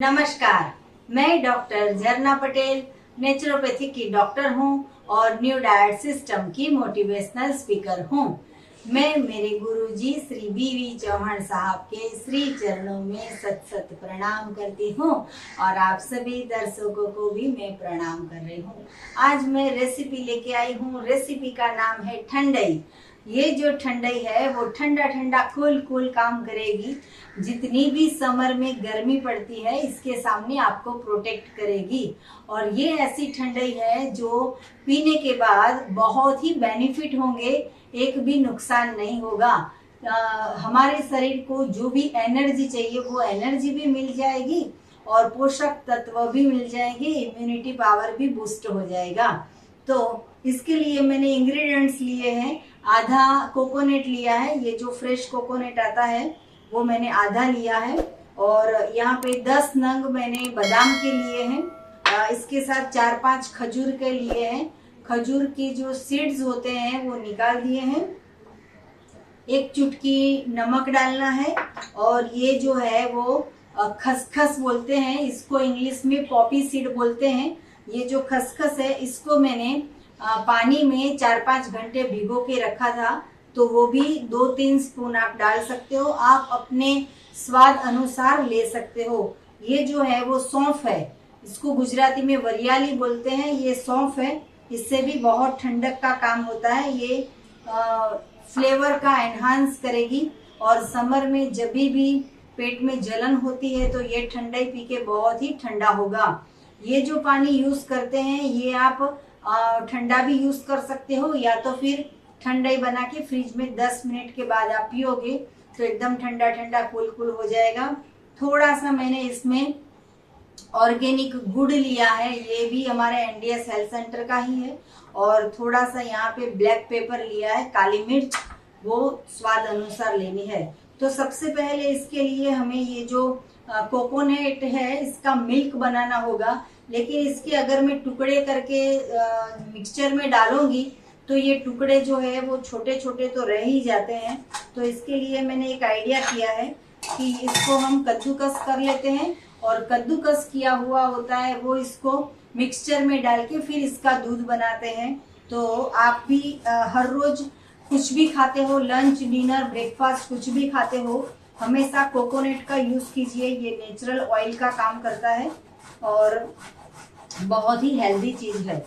नमस्कार, मैं डॉक्टर झरना पटेल नेचुरोपैथी की डॉक्टर हूँ और न्यू डाइट सिस्टम की मोटिवेशनल स्पीकर हूँ। मैं मेरे गुरुजी श्री बीवी चौहान साहब के श्री चरणों में सत सत प्रणाम करती हूँ और आप सभी दर्शकों को भी मैं प्रणाम कर रही हूँ। आज मैं रेसिपी लेके आई हूँ। रेसिपी का नाम है ठंडई। ये जो ठंडई है वो ठंडा ठंडा कूल कूल काम करेगी। जितनी भी समर में गर्मी पड़ती है इसके सामने आपको प्रोटेक्ट करेगी। और ये ऐसी ठंडई है जो पीने के बाद बहुत ही बेनिफिट होंगे, एक भी नुकसान नहीं होगा। हमारे शरीर को जो भी एनर्जी चाहिए वो एनर्जी भी मिल जाएगी और पोषक तत्व भी मिल जाएंगे, इम्यूनिटी पावर भी बूस्ट हो जाएगा। तो इसके लिए मैंने इंग्रेडिएंट्स लिए हैं। आधा कोकोनट लिया है, ये जो फ्रेश कोकोनट आता है वो मैंने आधा लिया है। और यहाँ पे 10 नंग मैंने बादाम के लिए हैं। इसके साथ 4-5 खजूर के लिए हैं। खजूर की जो सीड्स होते हैं वो निकाल दिए हैं। एक चुटकी नमक डालना है। और ये जो है वो खसखस बोलते हैं, इसको इंग्लिश में पॉपी सीड बोलते हैं। ये जो खसखस है इसको मैंने पानी में 4-5 घंटे भिगो के रखा था, तो वो भी 2-3 स्पून आप डाल सकते हो। आप अपने स्वाद अनुसार ले सकते हो। ये जो है वो सौंफ है, इसको गुजराती में वरियाली बोलते हैं। ये सौंफ है, इससे भी बहुत ठंडक का काम होता है। ये फ्लेवर का एनहांस करेगी। और समर में जब भी पेट में जलन होती है तो ये ठंडाई पी के बहुत ही ठंडा होगा। ये जो पानी यूज करते हैं ये आप ठंडा भी यूज कर सकते हो, या तो फिर ठंडाई बना के फ्रिज में 10 मिनट के बाद आप पियोगे तो एकदम ठंडा ठंडा कूल कूल हो जाएगा। थोड़ा सा मैंने इसमें ऑर्गेनिक गुड़ लिया है, ये भी हमारे एनडीएस हेल्थ सेंटर का ही है। और थोड़ा सा यहाँ पे ब्लैक पेपर लिया है, काली मिर्च, वो स्वाद अनुसार लेनी है। तो सबसे पहले इसके लिए हमें ये जो कोकोनट है इसका मिल्क बनाना होगा। लेकिन इसके अगर मैं टुकड़े करके मिक्सचर में डालूंगी तो ये टुकड़े जो है वो छोटे छोटे तो रह ही जाते हैं। तो इसके लिए मैंने एक आइडिया किया है कि इसको हम कद्दूकस कर लेते हैं। और कद्दूकस किया हुआ होता है वो इसको मिक्सचर में डाल के फिर इसका दूध बनाते हैं। तो आप भी हर रोज कुछ भी खाते हो, लंच डिनर ब्रेकफास्ट कुछ भी खाते हो, हमेशा कोकोनट का यूज कीजिए। ये नेचुरल ऑयल का काम करता है और बहुत ही हेल्दी चीज है।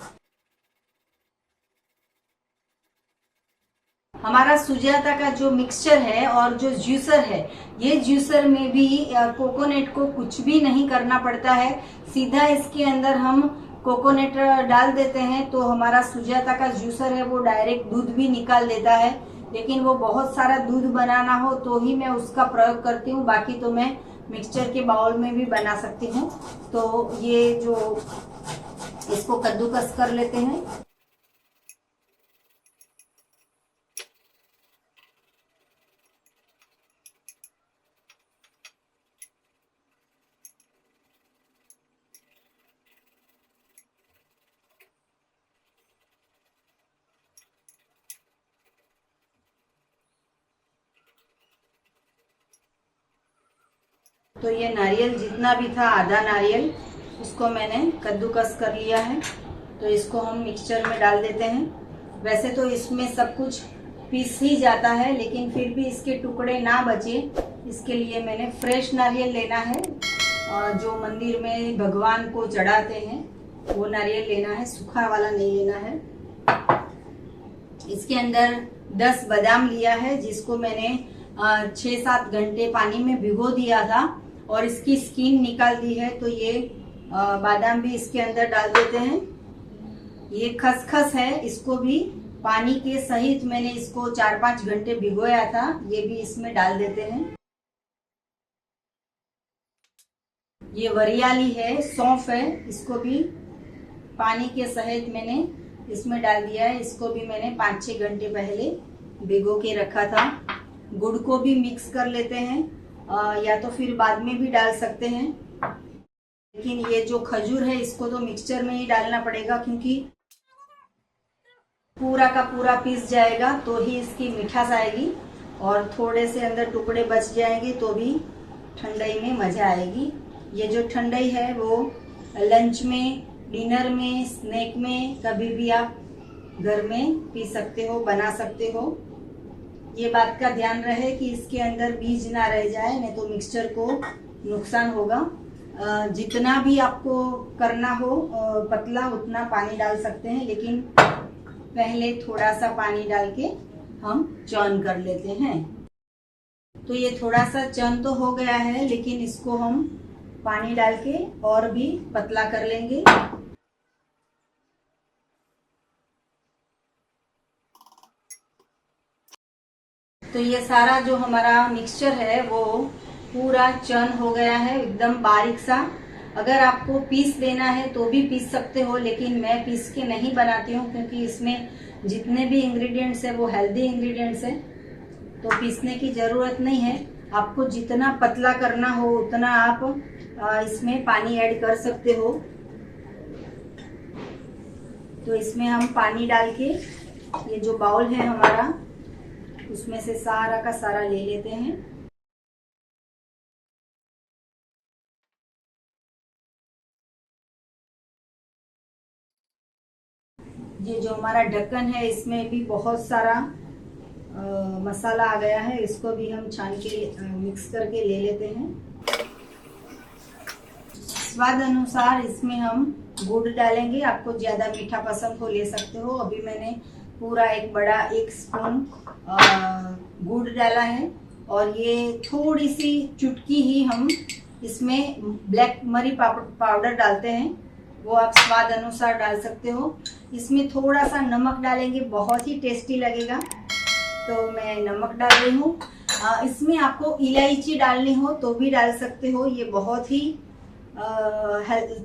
हमारा सुजाता का जो मिक्सचर है और जो जूसर है, ये जूसर में भी कोकोनट को कुछ भी नहीं करना पड़ता है। सीधा इसके अंदर हम कोकोनट डाल देते हैं तो हमारा सुजाता का जूसर है वो डायरेक्ट दूध भी निकाल देता है। लेकिन वो बहुत सारा दूध बनाना हो तो ही मैं उसका प्रयोग करती हूँ, बाकी तो मैं मिक्सचर के बाउल में भी बना सकती हूँ। तो ये जो इसको कद्दूकस कर लेते हैं। तो ये नारियल जितना भी था, आधा नारियल, उसको मैंने कद्दूकस कर लिया है। तो इसको हम मिक्सचर में डाल देते हैं। वैसे तो इसमें सब कुछ पीस ही जाता है, लेकिन फिर भी इसके टुकड़े ना बचे इसके लिए मैंने फ्रेश नारियल लेना है। जो मंदिर में भगवान को चढ़ाते हैं वो नारियल लेना है, सूखा वाला नहीं लेना है। इसके अंदर 10 बादाम लिया है जिसको मैंने 6-7 घंटे पानी में भिगो दिया था और इसकी स्किन निकाल दी है। तो ये बादाम भी इसके अंदर डाल देते हैं। ये खसखस है, इसको भी पानी के सहित मैंने इसको 4-5 घंटे भिगोया था, ये भी इसमें डाल देते हैं। ये वरियाली है, सौंफ है, इसको भी पानी के सहित मैंने इसमें डाल दिया है। इसको भी मैंने 5-6 घंटे पहले भिगो के रखा था। गुड़ को भी मिक्स कर लेते हैं, या तो फिर बाद में भी डाल सकते हैं। लेकिन ये जो खजूर है इसको तो मिक्सचर में ही डालना पड़ेगा, क्योंकि पूरा का पूरा पीस जाएगा तो ही इसकी मिठास आएगी। और थोड़े से अंदर टुकड़े बच जाएंगे तो भी ठंडाई में मजा आएगी। ये जो ठंडाई है वो लंच में, डिनर में, स्नैक में कभी भी आप घर में पी सकते हो, बना सकते हो। ये बात का ध्यान रहे कि इसके अंदर बीज ना रह जाए, नहीं तो मिक्सचर को नुकसान होगा। जितना भी आपको करना हो पतला उतना पानी डाल सकते हैं, लेकिन पहले थोड़ा सा पानी डाल के हम चर्न कर लेते हैं। तो ये थोड़ा सा चर्न तो हो गया है, लेकिन इसको हम पानी डाल के और भी पतला कर लेंगे। तो ये सारा जो हमारा मिक्सचर है वो पूरा चर्न हो गया है, एकदम बारीक सा। अगर आपको पीस देना है तो भी पीस सकते हो, लेकिन मैं पीस के नहीं बनाती हूँ क्योंकि इसमें जितने भी इंग्रेडिएंट्स है वो हेल्दी इंग्रेडिएंट्स है, तो पीसने की जरूरत नहीं है। आपको जितना पतला करना हो उतना आप इसमें पानी ऐड कर सकते हो। तो इसमें हम पानी डाल के ये जो बाउल है हमारा उसमें से सारा का सारा ले लेते हैं। ये जो हमारा ढक्कन है इसमें भी बहुत सारा मसाला आ गया है, इसको भी हम छान के मिक्स करके ले लेते हैं। स्वाद अनुसार इसमें हम गुड़ डालेंगे, आपको ज्यादा मीठा पसंद हो ले सकते हो। अभी मैंने पूरा एक बड़ा 1 स्पून गुड़ डाला है, और ये थोड़ी सी चुटकी ही हम इसमें ब्लैक मरी पाउडर डालते हैं, वो आप स्वाद अनुसार डाल सकते हो। इसमें थोड़ा सा नमक डालेंगे, बहुत ही टेस्टी लगेगा, तो मैं नमक डाल रही हूँ। इसमें आपको इलायची डालनी हो तो भी डाल सकते हो, ये बहुत ही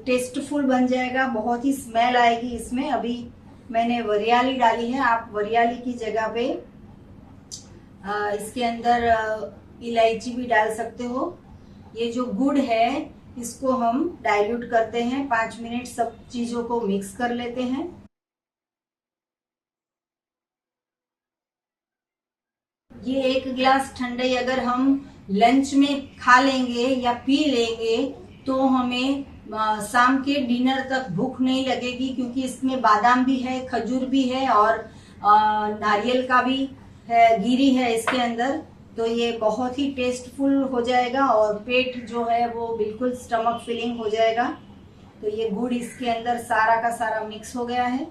टेस्टफुल बन जाएगा, बहुत ही स्मेल आएगी इसमें। अभी मैंने वरियाली डाली है, आप वरियाली की जगह पे इसके अंदर इलायची भी डाल सकते हो। ये जो गुड़ है इसको हम डाइल्यूट करते हैं, 5 मिनट सब चीजों को मिक्स कर लेते हैं। ये 1 गिलास ठंडाई अगर हम लंच में खा लेंगे या पी लेंगे तो हमें शाम के डिनर तक भूख नहीं लगेगी, क्योंकि इसमें बादाम भी है, खजूर भी है और नारियल का भी है, गिरी है इसके अंदर। तो ये बहुत ही टेस्टफुल हो जाएगा और पेट जो है वो बिल्कुल स्टमक फिलिंग हो जाएगा। तो ये गुड़ इसके अंदर सारा का सारा मिक्स हो गया है।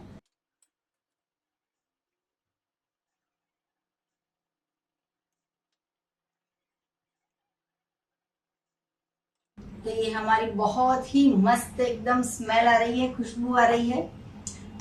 तो ये हमारी बहुत ही मस्त एकदम स्मेल आ रही है, खुशबू आ रही है,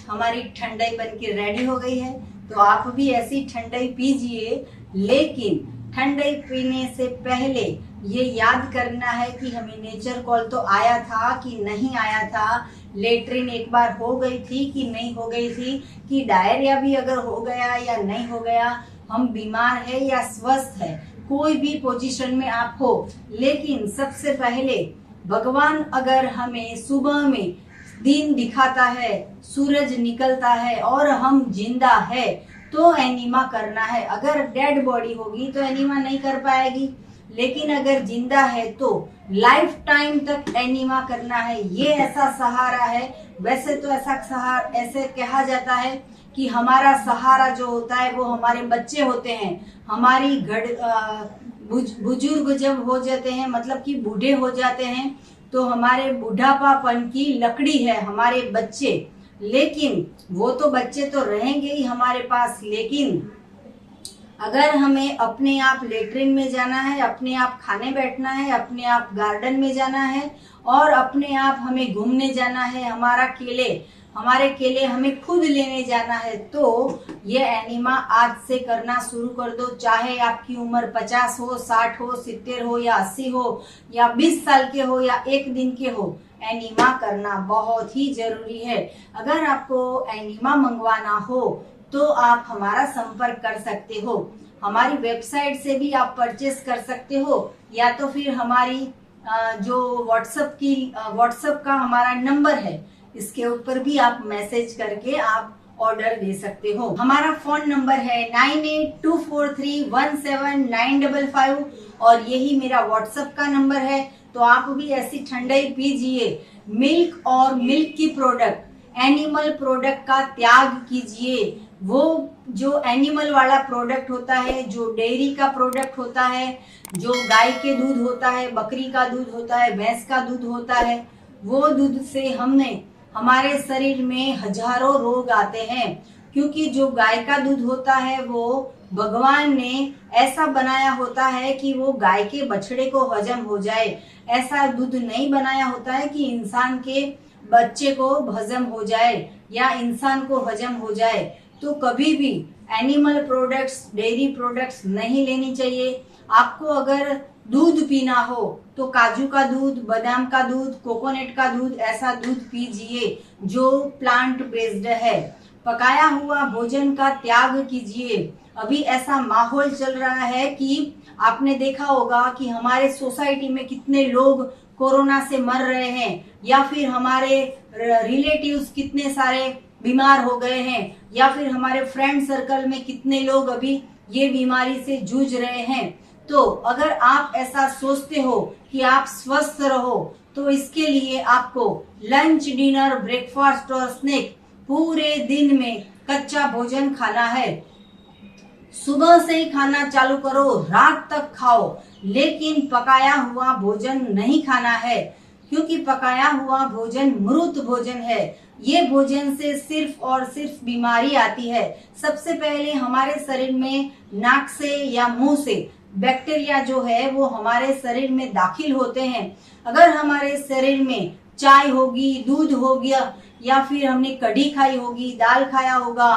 हमारी ठंडाई बन के रेडी हो गई है। तो आप भी ऐसी ठंडाई पीजिए, लेकिन ठंडाई पीने से पहले ये याद करना है कि हमें नेचर कॉल तो आया था कि नहीं आया था, लेटरिन एक बार हो गई थी कि नहीं हो गई थी, कि डायरिया भी अगर हो गया या नहीं हो गया, हम बीमार है या स्वस्थ है, कोई भी पोजीशन में आप हो, लेकिन सबसे पहले भगवान अगर हमें सुबह में दिन दिखाता है, सूरज निकलता है और हम जिंदा है तो एनीमा करना है। अगर डेड बॉडी होगी तो एनीमा नहीं कर पाएगी, लेकिन अगर जिंदा है तो लाइफ टाइम तक एनीमा करना है। ये ऐसा सहारा है। वैसे तो ऐसे कहा जाता है कि हमारा सहारा जो होता है वो हमारे बच्चे होते हैं, हमारी बुजुर्ग जब हो जाते हैं, मतलब कि बूढ़े हो जाते हैं, तो हमारे बुढ़ापापन की लकड़ी है हमारे बच्चे। लेकिन वो तो बच्चे तो रहेंगे ही हमारे पास, लेकिन अगर हमें अपने आप लेटरिन में जाना है, अपने आप खाने बैठना है, अपने आप गार्डन में जाना है और अपने आप हमें घूमने जाना है, हमारे केले हमें खुद लेने जाना है, तो ये एनीमा आज से करना शुरू कर दो। चाहे आपकी उम्र 50 हो, 60 हो, 70 हो या 80 हो या 20 साल के हो या 1 दिन के हो, एनीमा करना बहुत ही जरूरी है। अगर आपको एनीमा मंगवाना हो तो आप हमारा संपर्क कर सकते हो। हमारी वेबसाइट से भी आप परचेस कर सकते हो, या तो फिर हमारी जो व्हाट्सएप का हमारा नंबर है इसके ऊपर भी आप मैसेज करके आप ऑर्डर दे सकते हो। हमारा फोन नंबर है 9824317955 और यही मेरा व्हाट्सएप का नंबर है तो आप भी ऐसी ठंडाई पीजिए। मिल्क और मिल्क की प्रोडक्ट, एनिमल प्रोडक्ट का त्याग कीजिए। वो जो एनिमल वाला प्रोडक्ट होता है, जो डेयरी का प्रोडक्ट होता है, जो गाय के दूध होता है, बकरी का दूध होता है, भैंस का दूध होता है, वो दूध से हमारे शरीर में हजारों रोग आते हैं। क्योंकि जो गाय का दूध होता है वो भगवान ने ऐसा बनाया होता है कि वो गाय के बछड़े को हजम हो जाए। ऐसा दूध नहीं बनाया होता है कि इंसान के बच्चे को हजम हो जाए या इंसान को हजम हो जाए। तो कभी भी एनिमल प्रोडक्ट्स, डेयरी प्रोडक्ट्स नहीं लेनी चाहिए। आपको अगर दूध पीना हो तो काजू का दूध, बादाम का दूध, कोकोनट का दूध, ऐसा दूध पीजिए जो प्लांट बेस्ड है। पकाया हुआ भोजन का त्याग कीजिए। अभी ऐसा माहौल चल रहा है कि आपने देखा होगा कि हमारे सोसाइटी में कितने लोग कोरोना से मर रहे हैं, या फिर हमारे रिलेटिव्स कितने सारे बीमार हो गए हैं, या फिर हमारे फ्रेंड सर्कल में कितने लोग अभी ये बीमारी से जूझ रहे हैं। तो अगर आप ऐसा सोचते हो कि आप स्वस्थ रहो, तो इसके लिए आपको लंच, डिनर, ब्रेकफास्ट और स्नैक पूरे दिन में कच्चा भोजन खाना है। सुबह से ही खाना चालू करो, रात तक खाओ, लेकिन पकाया हुआ भोजन नहीं खाना है। क्योंकि पकाया हुआ भोजन मृत भोजन है। ये भोजन से सिर्फ और सिर्फ बीमारी आती है। सबसे पहले हमारे शरीर में नाक से या मुंह से बैक्टीरिया जो है वो हमारे शरीर में दाखिल होते हैं। अगर हमारे शरीर में चाय होगी, दूध हो गया, या फिर हमने कढ़ी खाई होगी, दाल खाया होगा,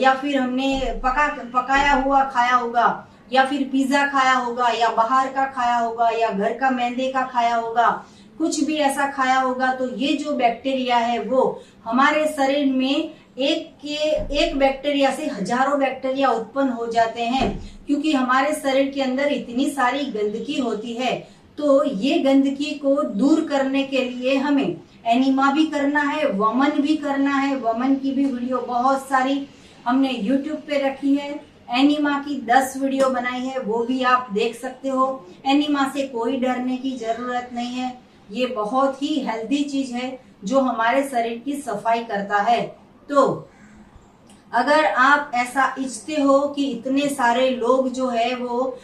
या फिर हमने पकाया हुआ खाया होगा, या फिर पिज्जा खाया होगा, या बाहर का खाया होगा, या घर का मैदे का खाया होगा, कुछ भी ऐसा खाया होगा, तो ये जो बैक्टीरिया है वो हमारे शरीर में एक बैक्टीरिया से हजारों बैक्टीरिया उत्पन्न हो जाते हैं। क्योंकि हमारे शरीर के अंदर इतनी सारी गंदगी होती है। तो ये गंदगी को दूर करने के लिए हमें एनिमा भी करना है, वमन भी करना है। वमन की भी वीडियो बहुत सारी हमने यूट्यूब पे रखी है। एनिमा की 10 वीडियो बनाई है, वो भी आप देख सकते हो। एनिमा से कोई डरने की जरूरत नहीं है। ये बहुत ही हेल्दी चीज है जो हमारे शरीर की सफाई करता है। तो अगर आप ऐसा इच्छते हो कि इतने सारे लोग जो है वो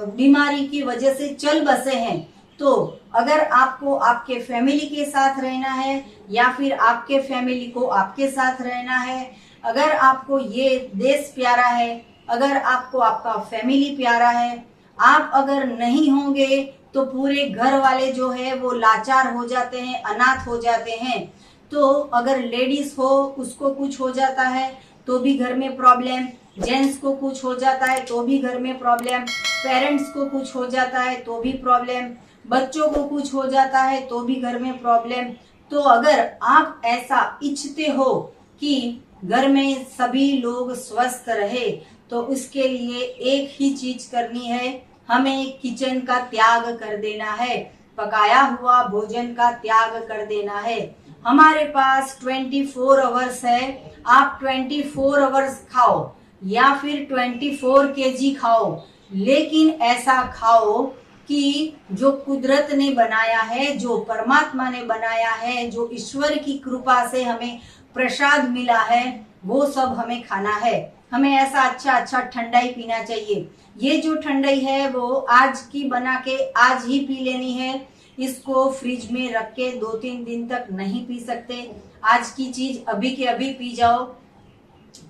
बीमारी की वजह से चल बसे हैं, तो अगर आपको आपके फैमिली के साथ रहना है, या फिर आपके फैमिली को आपके साथ रहना है, अगर आपको ये देश प्यारा है, अगर आपको आपका फैमिली प्यारा है, आप अगर नहीं होंगे तो पूरे घर वाले जो है वो लाचार हो जाते हैं, अनाथ हो जाते हैं। तो अगर लेडीज हो, उसको कुछ हो जाता है तो भी घर में प्रॉब्लम, जेंट्स को कुछ हो जाता है तो भी घर में प्रॉब्लम, पेरेंट्स को कुछ हो जाता है तो भी प्रॉब्लम, बच्चों को कुछ हो जाता है तो भी घर में प्रॉब्लम। तो अगर आप ऐसा इच्छते हो कि घर में सभी लोग स्वस्थ रहे, तो उसके लिए एक ही चीज करनी है, हमें किचन का त्याग कर देना है, पकाया हुआ भोजन का त्याग कर देना है। हमारे पास 24 आवर्स है, आप 24 आवर्स खाओ या फिर 24 केजी खाओ, लेकिन ऐसा खाओ कि जो कुदरत ने बनाया है, जो परमात्मा ने बनाया है, जो ईश्वर की कृपा से हमें प्रसाद मिला है, वो सब हमें खाना है। हमें ऐसा अच्छा ठंडाई पीना चाहिए। ये जो ठंडाई है वो आज की बना के आज ही पी लेनी है। इसको फ्रिज में रख के 2-3 दिन तक नहीं पी सकते। आज की चीज अभी के अभी पी जाओ,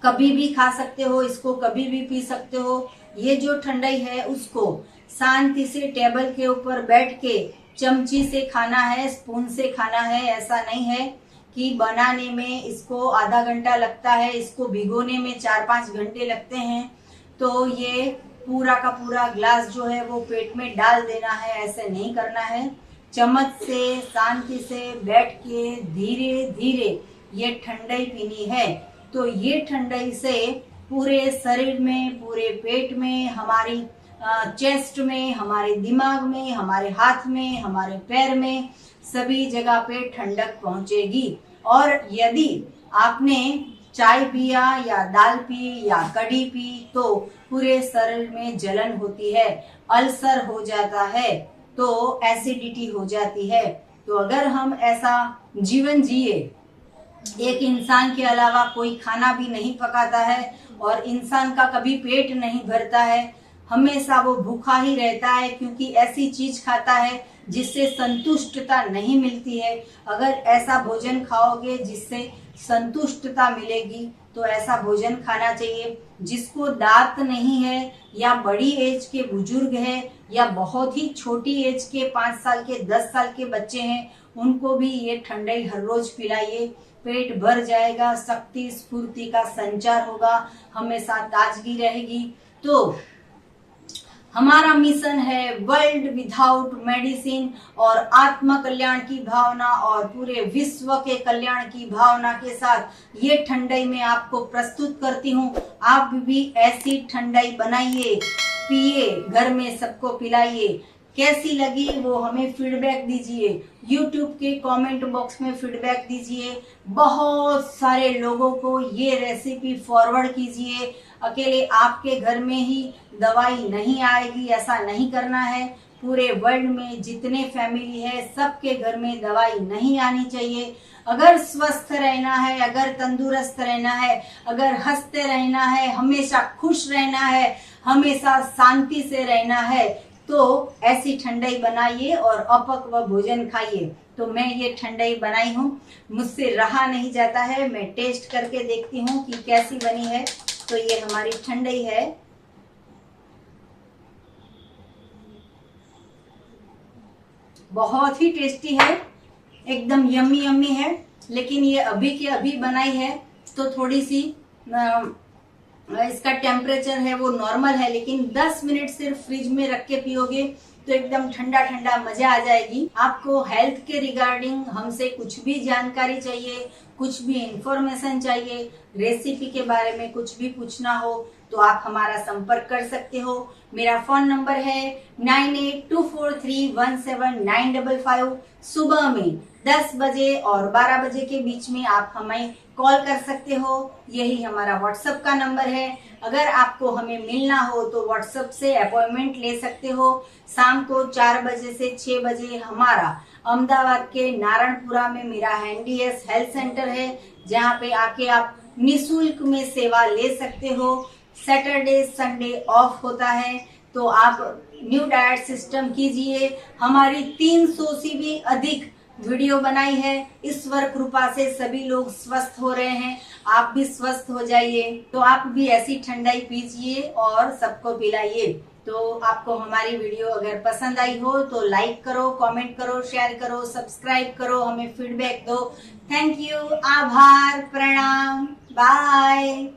कभी भी खा सकते हो, इसको कभी भी पी सकते हो। ये जो ठंडाई है उसको शांति से टेबल के ऊपर बैठ के चमची से खाना है, स्पून से खाना है। ऐसा नहीं है कि बनाने में इसको आधा घंटा लगता है, इसको भिगोने में 4-5 घंटे लगते हैं, तो ये पूरा का पूरा ग्लास जो है वो पेट में डाल देना है, ऐसे नहीं करना है। चम्मच से शांति से बैठ के धीरे धीरे ये ठंडाई पीनी है। तो ये ठंडाई से पूरे शरीर में, पूरे पेट में, हमारी चेस्ट में, हमारे दिमाग में, हमारे हाथ में, हमारे पैर में, सभी जगह पे ठंडक पहुंचेगी। और यदि आपने चाय पिया या दाल पी या कढ़ी पी तो पूरे शरीर में जलन होती है, अल्सर हो जाता है। तो एसिडिटी हो जाती है। तो अगर हम ऐसा जीवन जिए, एक इंसान के अलावा कोई खाना भी नहीं पकाता है और इंसान का कभी पेट नहीं भरता है, हमेशा वो भूखा ही रहता है क्योंकि ऐसी चीज खाता है जिससे संतुष्टता नहीं मिलती है। अगर ऐसा भोजन खाओगे जिससे संतुष्टता मिलेगी तो ऐसा भोजन खाना चाहिए। जिसको दांत नहीं है या बड़ी एज के बुजुर्ग है या बहुत ही छोटी एज के 5 साल के 10 साल के बच्चे हैं, उनको भी ये ठंडाई हर रोज पिलाइए। पेट भर जाएगा, शक्ति स्फूर्ति का संचार होगा, हमेशा ताजगी रहेगी। तो हमारा मिशन है वर्ल्ड विदाउट मेडिसिन, और आत्म कल्याण की भावना और पूरे विश्व के कल्याण की भावना के साथ ये ठंडाई मैं आपको प्रस्तुत करती हूँ। आप भी ऐसी ठंडाई बनाइए, पिए, घर में सबको पिलाइए। कैसी लगी वो हमें फीडबैक दीजिए, YouTube के कमेंट बॉक्स में फीडबैक दीजिए। बहुत सारे लोगों को ये रेसिपी फॉरवर्ड कीजिए। अकेले आपके घर में ही दवाई नहीं आएगी, ऐसा नहीं करना है। पूरे वर्ल्ड में जितने फैमिली है सबके घर में दवाई नहीं आनी चाहिए। अगर स्वस्थ रहना है, अगर तंदुरुस्त रहना है, अगर हंसते रहना है, हमेशा खुश रहना है, हमेशा शांति से रहना है, तो ऐसी ठंडाई बनाइए और अपक्व भोजन खाइए। तो मैं ये ठंडाई बनाई हूँ, मुझसे रहा नहीं जाता है, मैं टेस्ट करके देखती हूँ कि कैसी बनी है। तो ये हमारी ठंडाई है। बहुत ही टेस्टी है, एकदम यम्मी यम्मी है। लेकिन ये अभी के अभी बनाई है तो थोड़ी सी इसका टेम्परेचर है वो नॉर्मल है, लेकिन 10 मिनट सिर्फ फ्रिज में रख के पियोगे तो एकदम ठंडा ठंडा मजा आ जाएगी। आपको हेल्थ के रिगार्डिंग हमसे कुछ भी जानकारी चाहिए, कुछ भी इंफॉर्मेशन चाहिए, रेसिपी के बारे में कुछ भी पूछना हो तो आप हमारा संपर्क कर सकते हो। मेरा फोन नंबर है 9824317955। सुबह में 10 बजे और 12 बजे के बीच में आप हमें कॉल कर सकते हो। यही हमारा व्हाट्सएप का नंबर है। अगर आपको हमें मिलना हो तो व्हाट्सएप से अपॉइंटमेंट ले सकते हो। शाम को 4 बजे से 6 बजे हमारा अहमदाबाद के नारायणपुरा में मेरा हैंडीएस हेल्थ सेंटर है, जहाँ पे आके आप निःशुल्क में सेवा ले सकते हो। सैटरडे संडे ऑफ होता है तो आप न्यू डाइट सिस्टम कीजिए। हमारी 300 से भी अधिक वीडियो बनाई है। ईश्वर कृपा से सभी लोग स्वस्थ हो रहे हैं, आप भी स्वस्थ हो जाइए। तो आप भी ऐसी ठंडाई पीजिए और सबको पिलाइए। तो आपको हमारी वीडियो अगर पसंद आई हो तो लाइक करो, कमेंट करो, शेयर करो, सब्सक्राइब करो, हमें फीडबैक दो। थैंक यू, आभार, प्रणाम, बाय।